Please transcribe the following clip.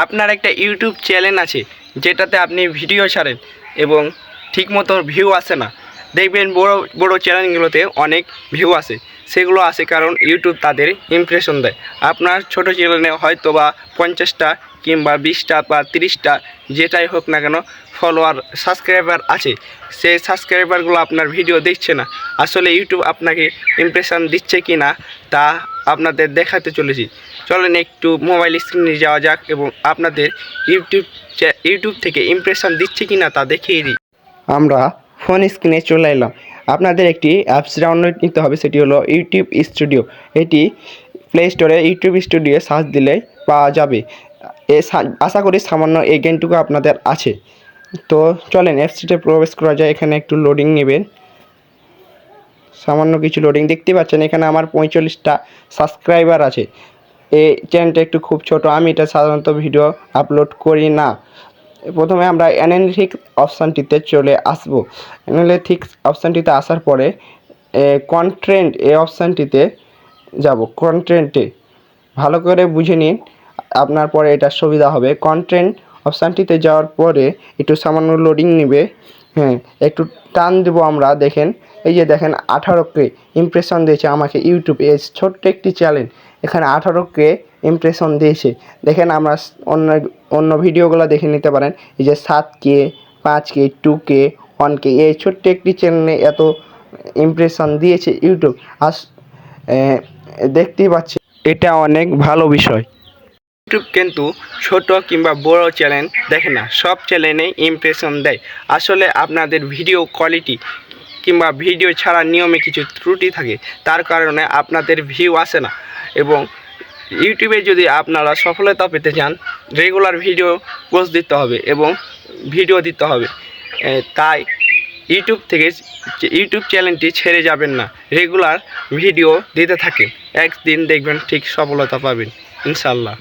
আপনার একটা YouTube channel আছে যেটাতে আপনি ভিডিও ছাড়েন এবং ঠিকমতো ভিউ আসে না, দেখবেন বড় বড় চ্যানেলগুলোতে অনেক ভিউ আসে। সেগুলো আসে কারণ ইউটিউব তাদের ইমপ্রেশন দেয়। আপনার ছোট চ্যানেলে হয়তো বা 50টা কিংবা 20টা বা 30টা যেটাই হোক না কেন ফলোয়ার সাবস্ক্রাইবার আছে, সেই সাবস্ক্রাইবারগুলো আপনার ভিডিও দেখছে না। আসলে ইউটিউব আপনাকে ইমপ্রেশন দিচ্ছে কি না তা আপনাদের দেখাতে চলেছি। চলেন একটু মোবাইল স্ক্রিনে যাওয়া যাক এবং আপনাদের ইউটিউব থেকে ইমপ্রেশন দিচ্ছে কি না তা দেখিয়ে দিই। আমরা ফোন স্ক্রিনে চলে এলাম। আপনাদের একটি অ্যাপস ডাউনলোড নিতে হবে, সেটি হলো ইউটিউব স্টুডিও। এটি প্লে স্টোরে ইউটিউব স্টুডিও সার্চ দিলে পাওয়া যাবে। আশা করি সামান্য এই জ্ঞানটুকু আপনাদের আছে। তো চলেন অ্যাপসটিতে প্রবেশ করা যায়। এখানে একটু লোডিং নেবেন, সামান্য কিছু লোডিং। দেখতে পাচ্ছেন এখানে আমার 45টা সাবস্ক্রাইবার আছে। এই চ্যানেলটা একটু খুব ছোট, আমি এটা সাধারণত ভিডিও আপলোড করি না। প্রথমে আমরা অ্যানালিটিক্স অপশানটিতে চলে আসব। অ্যানালিটিক্স অপশানটিতে আসার পরে কন্টেন্ট এই অপশানটিতে যাব। কন্টেন্টে ভালো করে বুঝে নিন, আপনার পরে এটা সুবিধা হবে। কন্টেন্ট অপশানটিতে যাওয়ার পরে একটু সামান্য লোডিং নেবে। একটু টান দেবো আমরা। দেখেন এই যে দেখেন 18K ইমপ্রেশন দিয়েছে আমাকে ইউটিউব। এই ছোট্ট একটি চ্যানেল এখানে 18K ইমপ্রেশন দিয়েছে। দেখেন আমরা অন্য ভিডিওগুলো দেখে নিতে পারেন। এই যে 7K, 5K, 2K, 1K এই ছোট্ট একটি চ্যানেলে এত ইমপ্রেশন দিয়েছে ইউটিউব। দেখতেই পাচ্ছি এটা অনেক ভালো বিষয়। ইউটিউব কিন্তু ছোট কিংবা বড় চ্যানেল দেখে না, সব চ্যানেলে ইমপ্রেশন দেয়। আসলে আপনাদের ভিডিও কোয়ালিটি কিংবা ভিডিও ছাড়া নিয়মে কিছু ত্রুটি থাকে, তার কারণে আপনাদের ভিউ আসে না। এবং ইউটিউবে যদি আপনারা সফলতা পেতে চান, রেগুলার ভিডিও পোস্ট দিতে হবে এবং ভিডিও দিতে হবে। তাই ইউটিউব চ্যানেলটি ছেড়ে যাবেন না, রেগুলার ভিডিও দিতে থাকেন। একদিন দেখবেন ঠিক সফলতা পাবেন ইনশাল্লাহ।